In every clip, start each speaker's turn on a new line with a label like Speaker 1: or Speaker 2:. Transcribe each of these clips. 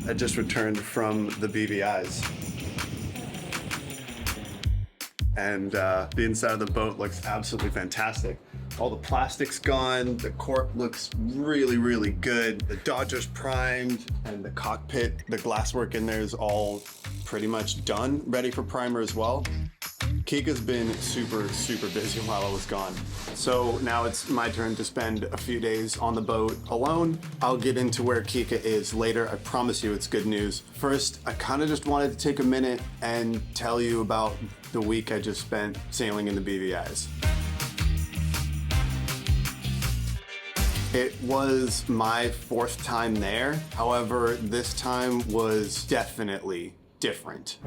Speaker 1: I just returned from the BVIs. And the inside of the boat looks absolutely fantastic. All the plastic's gone, the cork looks really, really good. The Dodger's primed, and the cockpit, the glasswork in there is all pretty much done, ready for primer as well. Kika's been super, super busy while I was gone. So now it's my turn to spend a few days on the boat alone. I'll get into where Kika is later. I promise you it's good news. First, I kind of just wanted to take a minute and tell you about the week I just spent sailing in the BVIs. It was my fourth time there. However, this time was definitely different.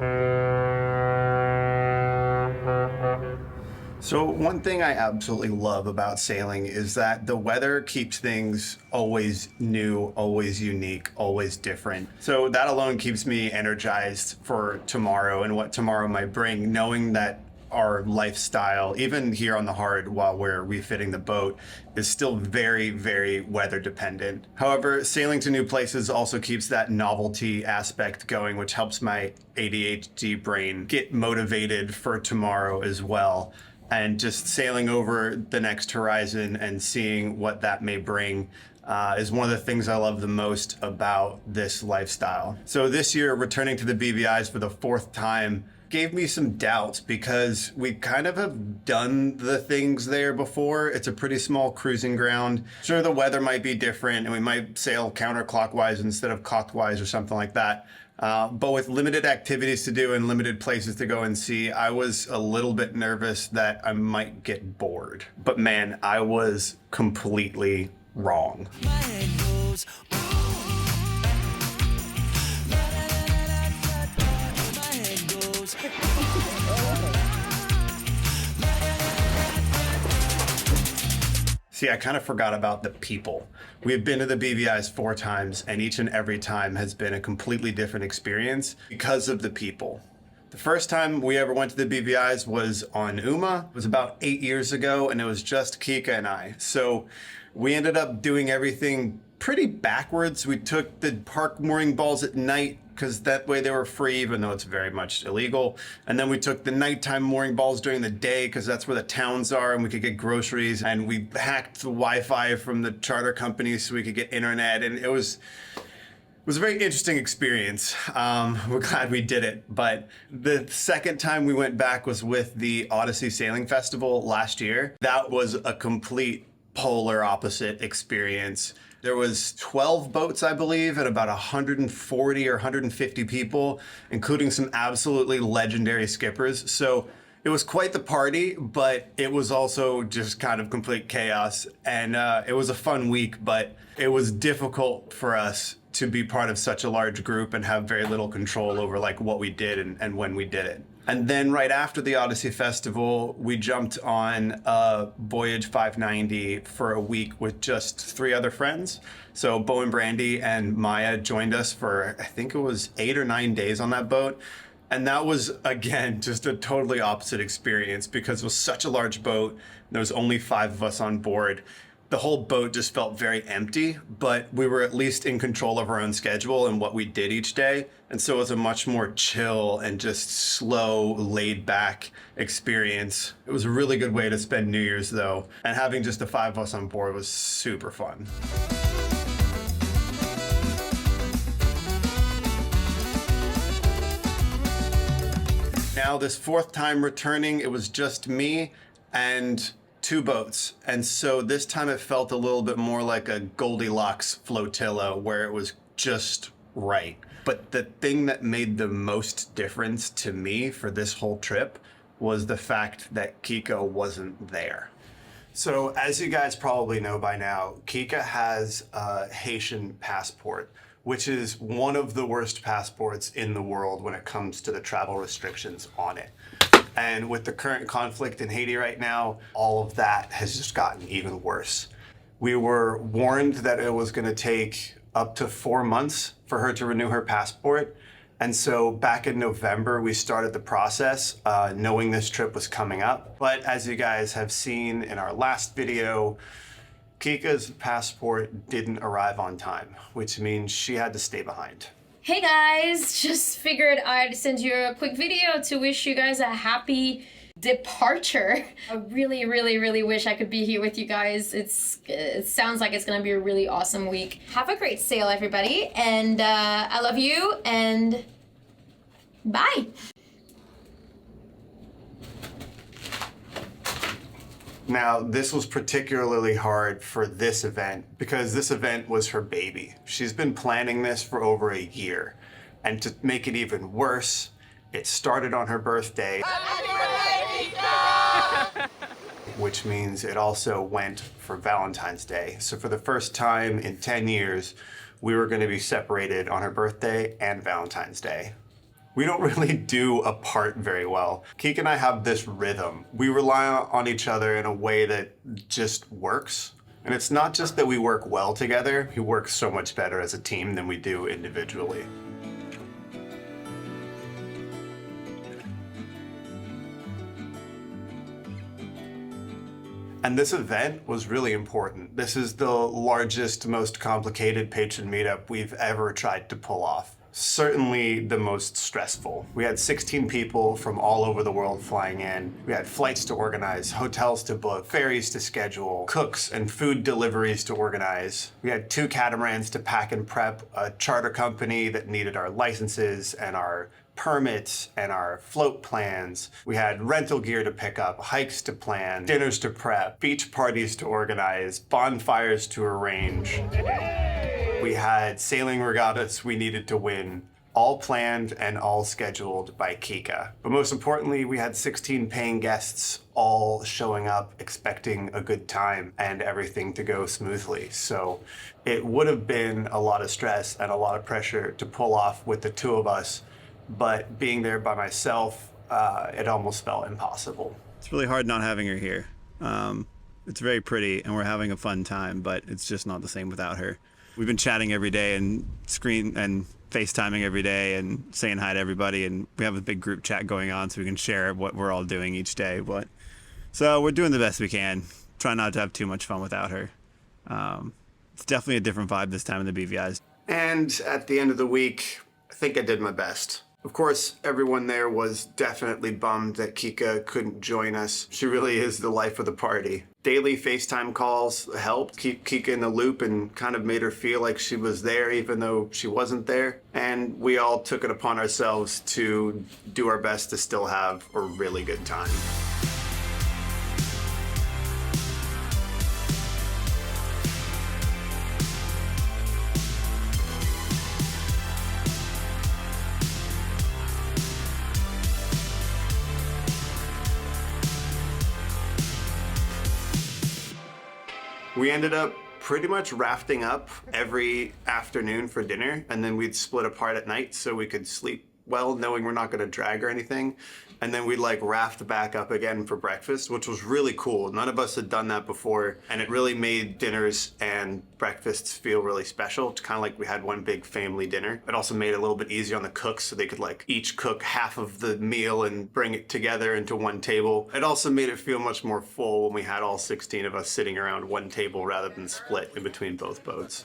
Speaker 1: So one thing I absolutely love about sailing is that the weather keeps things always new, always unique, always different. So that alone keeps me energized for tomorrow and what tomorrow might bring, knowing that our lifestyle, even here on the Hard while we're refitting the boat, is still very, very weather dependent. However, sailing to new places also keeps that novelty aspect going, which helps my ADHD brain get motivated for tomorrow as well. And just sailing over the next horizon and seeing what that may bring is one of the things I love the most about this lifestyle. So this year, returning to the BVIs for the fourth time gave me some doubts because we kind of have done the things there before. It's a pretty small cruising ground. Sure, the weather might be different and we might sail counterclockwise instead of clockwise or something like that. But with limited activities to do and limited places to go and see, I was a little bit nervous that I might get bored. But man, I was completely wrong. See, I kind of forgot about the people. We've been to the BVIs 4 times, and each and every time has been a completely different experience because of the people. The first time we ever went to the BVIs was on Uma. It was about 8 years ago, and it was just Kika and I. So we ended up doing everything pretty backwards. We took the park mooring balls at night because that way they were free, even though it's very much illegal. And then we took the nighttime mooring balls during the day because that's where the towns are and we could get groceries. And we hacked the Wi-Fi from the charter companies so we could get internet. And it was a very interesting experience. We're glad we did it. But the second time we went back was with the Odyssey Sailing Festival last year. That was a complete polar opposite experience. There was 12 boats, I believe, and about 140 or 150 people, including some absolutely legendary skippers. So it was quite the party, but it was also just kind of complete chaos. And it was a fun week, but it was difficult for us to be part of such a large group and have very little control over like what we did and when we did it. And then right after the Odyssey Festival, we jumped on a Voyage 590 for a week with just 3 other friends. So Bo and Brandy and Maya joined us for, I think it was 8 or 9 days on that boat. And that was, again, just a totally opposite experience because it was such a large boat. There was only 5 of us on board. The whole boat just felt very empty, but we were at least in control of our own schedule and what we did each day. And so it was a much more chill and just slow, laid back experience. It was a really good way to spend New Year's though. And having just the 5 of us on board was super fun. Now this 4th time returning, it was just me and 2 boats. And so this time it felt a little bit more like a Goldilocks flotilla where it was just right. But the thing that made the most difference to me for this whole trip was the fact that Kika wasn't there. So as you guys probably know by now, Kika has a Haitian passport, which is one of the worst passports in the world when it comes to the travel restrictions on it. And with the current conflict in Haiti right now, all of that has just gotten even worse. We were warned that it was going to take up to 4 months for her to renew her passport. And so back in November, we started the process knowing this trip was coming up. But as you guys have seen in our last video, Kika's passport didn't arrive on time, which means she had to stay behind.
Speaker 2: Hey guys, just figured I'd send you a quick video to wish you guys a happy departure. I really wish I could be here with you guys. It sounds like it's gonna be a really awesome week. Have a great sail, everybody, and I love you, and bye.
Speaker 1: Now, this was particularly hard for this event because this event was her baby. She's been planning this for over a year. And to make it even worse, it started on her birthday. Happy birthday, which means it also went for Valentine's Day. So for the first time in 10 years, we were going to be separated on her birthday and Valentine's Day. We don't really do apart very well. Keek and I have this rhythm. We rely on each other in a way that just works. And it's not just that we work well together, we work so much better as a team than we do individually. And this event was really important. This is the largest, most complicated patron meetup we've ever tried to pull off. Certainly the most stressful. We had 16 people from all over the world flying in. We had flights to organize, hotels to book, ferries to schedule, cooks and food deliveries to organize. We had 2 catamarans to pack and prep, a charter company that needed our licenses and our permits and our float plans. We had rental gear to pick up, hikes to plan, dinners to prep, beach parties to organize, bonfires to arrange. We had sailing regattas we needed to win, all planned and all scheduled by Kika. But most importantly, we had 16 paying guests all showing up expecting a good time and everything to go smoothly. So it would have been a lot of stress and a lot of pressure to pull off with the 2 of us, but being there by myself, it almost felt impossible.
Speaker 3: It's really hard not having her here. It's very pretty and we're having a fun time, but it's just not the same without her. We've been chatting every day and FaceTiming every day and saying hi to everybody, and we have a big group chat going on so we can share what we're all doing each day. So we're doing the best we can. Try not to have too much fun without her. It's definitely a different vibe this time in the BVIs.
Speaker 1: And at the end of the week, I think I did my best. Of course, everyone there was definitely bummed that Kika couldn't join us. She really is the life of the party. Daily FaceTime calls helped keep Kika in the loop and kind of made her feel like she was there even though she wasn't there. And we all took it upon ourselves to do our best to still have a really good time. We ended up pretty much rafting up every afternoon for dinner, and then we'd split apart at night so we could sleep well, knowing we're not going to drag or anything. And then we'd like raft back up again for breakfast, which was really cool. None of us had done that before, and it really made dinners and breakfasts feel really special. It's kind of like we had one big family dinner. It also made it a little bit easier on the cooks so they could like each cook half of the meal and bring it together into one table. It also made it feel much more full when we had all 16 of us sitting around one table rather than split in between both boats.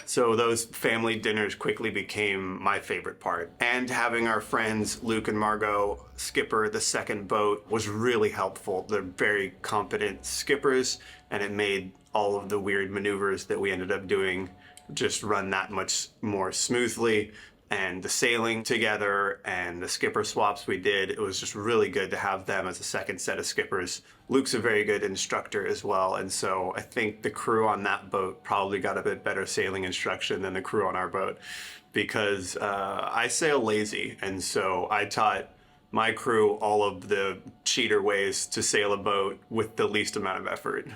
Speaker 1: So those family dinners quickly became my favorite part. And having our friends Luke and Margot skipper the second boat was really helpful. They're very competent skippers, and it made all of the weird maneuvers that we ended up doing just run that much more smoothly. And the sailing together and the skipper swaps we did, it was just really good to have them as a second set of skippers. Luke's a very good instructor as well, and so I think the crew on that boat probably got a bit better sailing instruction than the crew on our boat, because I sail lazy, and so I taught my crew all of the cheater ways to sail a boat with the least amount of effort.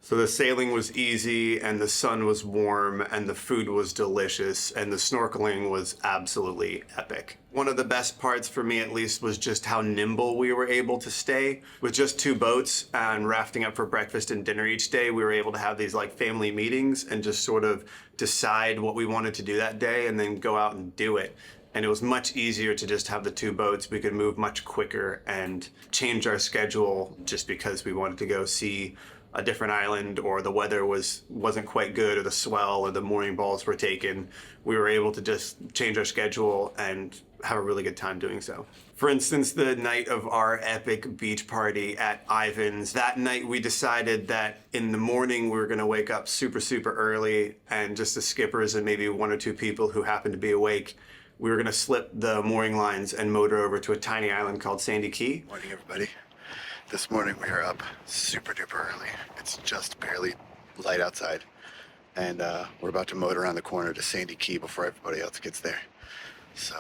Speaker 1: So the sailing was easy, and the sun was warm, and the food was delicious, and the snorkeling was absolutely epic. One of the best parts for me at least was just how nimble we were able to stay. With just 2 boats and rafting up for breakfast and dinner each day, we were able to have these like family meetings and just sort of decide what we wanted to do that day and then go out and do it. And it was much easier to just have the 2 boats. We could move much quicker and change our schedule just because we wanted to go see a different island, or the weather wasn't quite good, or the swell or the mooring balls were taken, we were able to just change our schedule and have a really good time doing so. For instance, the night of our epic beach party at Ivan's, that night we decided that in the morning we were going to wake up super, super early, and just the skippers and maybe one or two people who happened to be awake, we were going to slip the mooring lines and motor over to a tiny island called Sandy Key.
Speaker 4: Morning, everybody. This morning we are up super duper early. It's just barely light outside. And we're about to motor around the corner to Sandy Key before everybody else gets there. So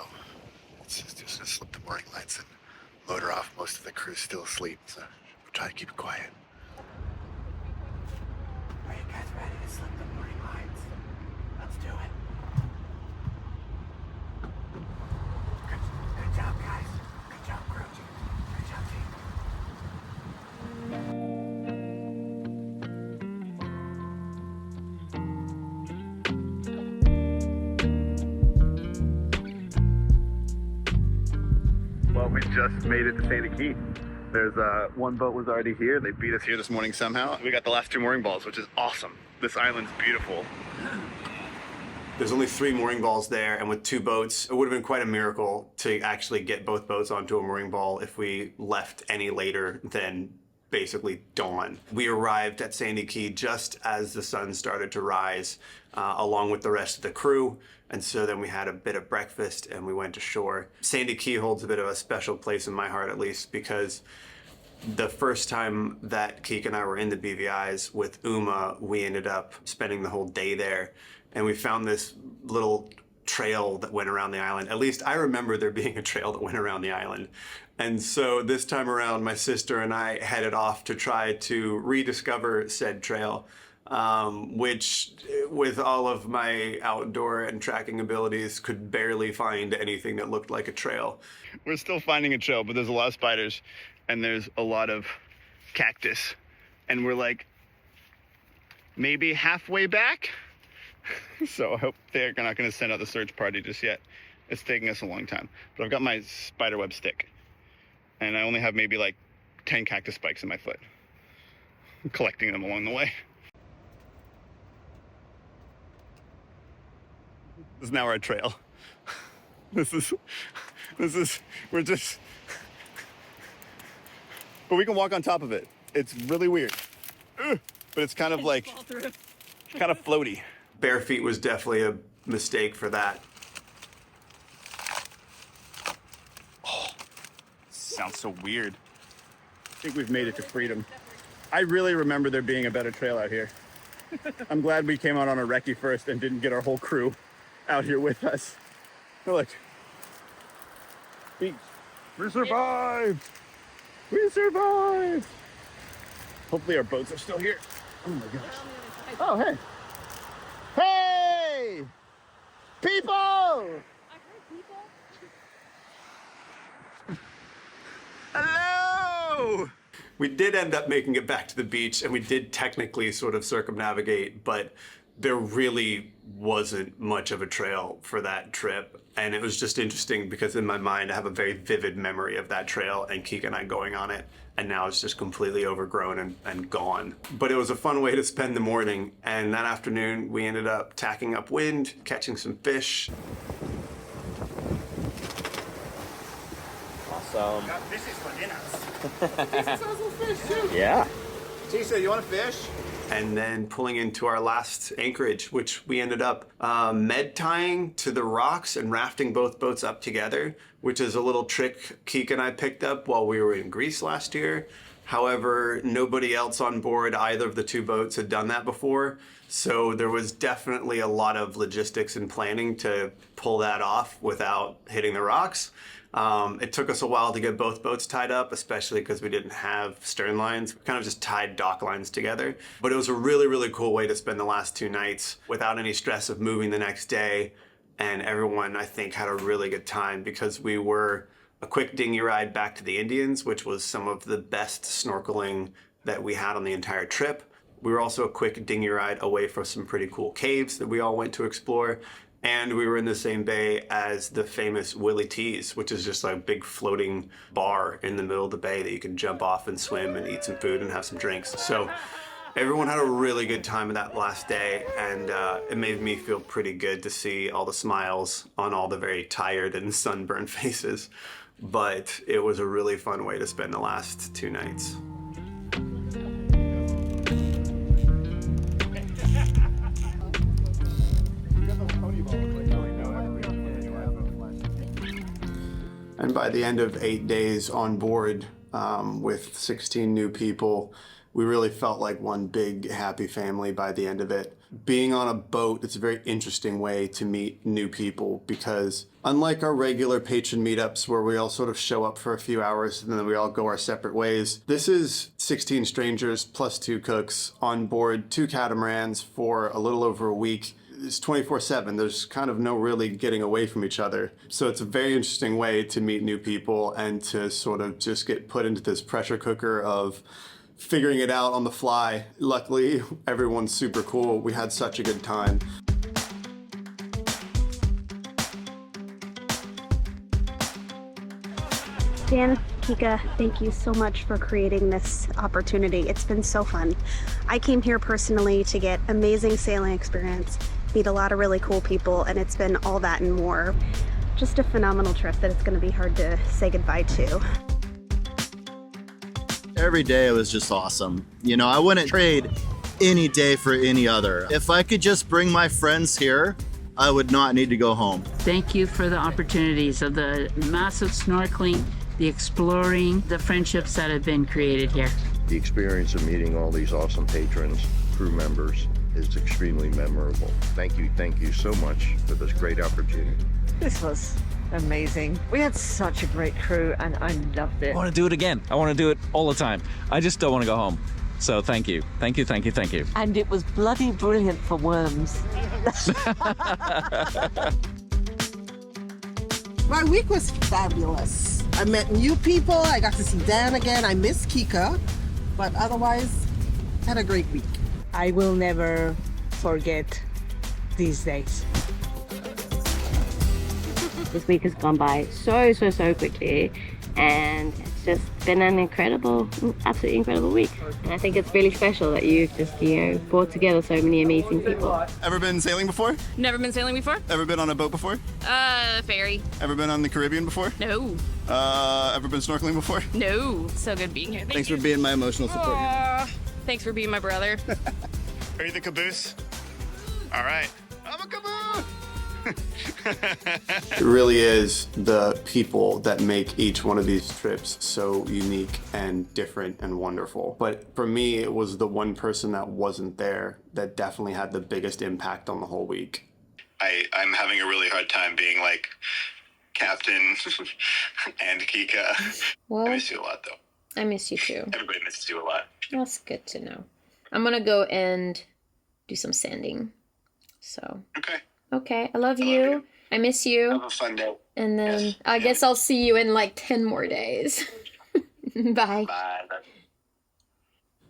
Speaker 4: it's just gonna slip the mooring lines and motor off. Most of the crew's still asleep, so we'll try to keep it quiet.
Speaker 1: Are you guys ready to slip the mooring lines? Let's do it. Good job, guys. Good job, crew. Good job, team.
Speaker 4: Well, we just made it to Sandy Key. There's one boat was already here. They beat us here this morning somehow. We got the last 2 mooring balls, which is awesome. This island's beautiful.
Speaker 1: There's only 3 mooring balls there, and with 2 boats, it would have been quite a miracle to actually get both boats onto a mooring ball if we left any later than basically dawn. We arrived at Sandy Key just as the sun started to rise, along with the rest of the crew. And so then we had a bit of breakfast and we went ashore. Sandy Key holds a bit of a special place in my heart, at least, because the first time that Keek and I were in the BVIs with Uma, we ended up spending the whole day there. And we found this little trail that went around the island. At least I remember there being a trail that went around the island. And so this time around, my sister and I headed off to try to rediscover said trail, which, with all of my outdoor and tracking abilities, could barely find anything that looked like a trail.
Speaker 4: We're still finding a trail, but there's a lot of spiders and there's a lot of cactus. And we're like maybe halfway back. So I hope they're not going to send out the search party just yet. It's taking us a long time. But I've got my spiderweb stick. And I only have maybe like 10 cactus spikes in my foot. I'm collecting them along the way. This is now our trail. We're just, but we can walk on top of it. It's really weird. But it's kind of like, kind of floaty.
Speaker 1: Bare feet was definitely a mistake for that.
Speaker 4: Oh, sounds so weird. I think we've made it to freedom. I really remember there being a better trail out here. I'm glad we came out on a recce first and didn't get our whole crew out here with us. Look. We survived! We survived! Hopefully our boats are still here. Oh my gosh. Oh, hey. Hey! People!
Speaker 2: I heard people.
Speaker 4: Hello!
Speaker 1: We did end up making it back to the beach, and we did technically sort of circumnavigate, but there really wasn't much of a trail for that trip. And it was just interesting because in my mind, I have a very vivid memory of that trail and Keek and I going on it. And now it's just completely overgrown and gone. But it was a fun way to spend the morning. And that afternoon, we ended up tacking up wind, catching some fish.
Speaker 5: Awesome.
Speaker 1: Got fishes for dinner. Jesus has some fish too.
Speaker 5: Yeah.
Speaker 1: Tisa, you want a fish? And then pulling into our last anchorage, which we ended up med tying to the rocks and rafting both boats up together, which is a little trick Keek and I picked up while we were in Greece last year. However, nobody else on board either of the 2 boats had done that before. So there was definitely a lot of logistics and planning to pull that off without hitting the rocks. It took us a while to get both boats tied up, especially because we didn't have stern lines. We kind of just tied dock lines together. But it was a really, really cool way to spend the last 2 nights without any stress of moving the next day. And everyone, I think, had a really good time because we were a quick dinghy ride back to the Indians, which was some of the best snorkeling that we had on the entire trip. We were also a quick dinghy ride away from some pretty cool caves that we all went to explore. And we were in the same bay as the famous Willie T's, which is just like a big floating bar in the middle of the bay that you can jump off and swim and eat some food and have some drinks. So Everyone had a really good time that last day, and it made me feel pretty good to see all the smiles on all the very tired and sunburned faces. But it was a really fun way to spend the last 2 nights. And by the end of 8 days on board with 16 new people, we really felt like one big happy family by the end of it. Being on a boat, it's a very interesting way to meet new people because unlike our regular patron meetups where we all sort of show up for a few hours and then we all go our separate ways, this is 16 strangers plus 2 cooks on board 2 catamarans for a little over a week. It's 24/7. There's kind of no really getting away from each other. So it's a very interesting way to meet new people and to sort of just get put into this pressure cooker of figuring it out on the fly. Luckily, everyone's super cool. We had such a good time.
Speaker 5: Dan, Kika, thank you so much for creating this opportunity. It's been so fun. I came here personally to get amazing sailing experience, meet a lot of really cool people, and it's been all that and more. Just a phenomenal trip that it's going to be hard to say goodbye to.
Speaker 6: Every day was just awesome. You know, I wouldn't trade any day for any other. If I could just bring my friends here, I would not need to go home.
Speaker 7: Thank you for the opportunities of the massive snorkeling, the exploring, the friendships that have been created here.
Speaker 8: The experience of meeting all these awesome patrons, crew members, is extremely memorable. Thank you so much for this great opportunity.
Speaker 9: This was amazing. We had such a great crew and I loved it.
Speaker 10: I want to do it again. I want to do it all the time. I just don't want to go home. So thank you. Thank you, thank you, thank you.
Speaker 9: And it was bloody brilliant for worms.
Speaker 11: My week was fabulous. I met new people. I got to see Dan again. I miss Kika, but otherwise, had a great week.
Speaker 9: I will never forget these days.
Speaker 12: This week has gone by so quickly, and it's just been an absolutely incredible week. And I think it's really special that you've just, brought together so many amazing people.
Speaker 4: Ever been sailing before?
Speaker 13: Never been sailing before.
Speaker 4: Ever been on a boat before?
Speaker 13: Ferry.
Speaker 4: Ever been on the Caribbean before?
Speaker 13: No.
Speaker 4: Ever been snorkeling before?
Speaker 13: No. So good being here.
Speaker 4: Thanks for being my emotional support.
Speaker 13: Thanks for being my brother.
Speaker 4: Are you the caboose? All right. I'm a caboose!
Speaker 1: It really is the people that make each one of these trips so unique and different and wonderful. But for me, it was the one person that wasn't there that definitely had the biggest impact on the whole week.
Speaker 4: I'm having a really hard time being like Captain and Kika.
Speaker 2: Well,
Speaker 4: I miss you a lot, though.
Speaker 2: I miss you too.
Speaker 4: Everybody misses you a lot.
Speaker 2: That's good to know. I'm gonna go and do some sanding. So. Okay, I love you. I miss you.
Speaker 4: Have a fun day.
Speaker 2: And then I guess I'll see you in like 10 more days. Bye.
Speaker 4: Bye.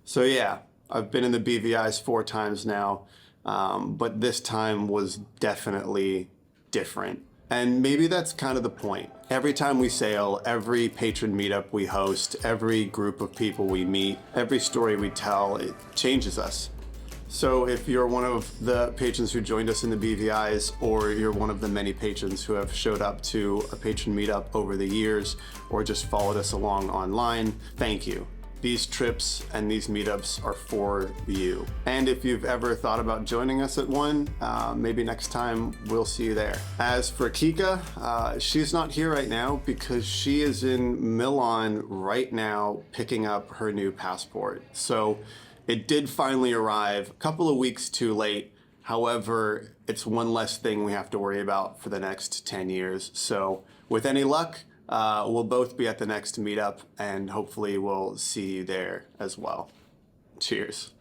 Speaker 1: So yeah, I've been in the BVIs 4 times now, but this time was definitely different. And maybe that's kind of the point. Every time we sail, every patron meetup we host, every group of people we meet, every story we tell, it changes us. So if you're one of the patrons who joined us in the BVIs, or you're one of the many patrons who have showed up to a patron meetup over the years, or just followed us along online, thank you. These trips and these meetups are for you. And if you've ever thought about joining us at one, maybe next time we'll see you there. As for Kika, she's not here right now because she is in Milan right now picking up her new passport. So it did finally arrive, a couple of weeks too late. However, it's one less thing we have to worry about for the next 10 years. So with any luck, we'll both be at the next meetup and hopefully we'll see you there as well. Cheers.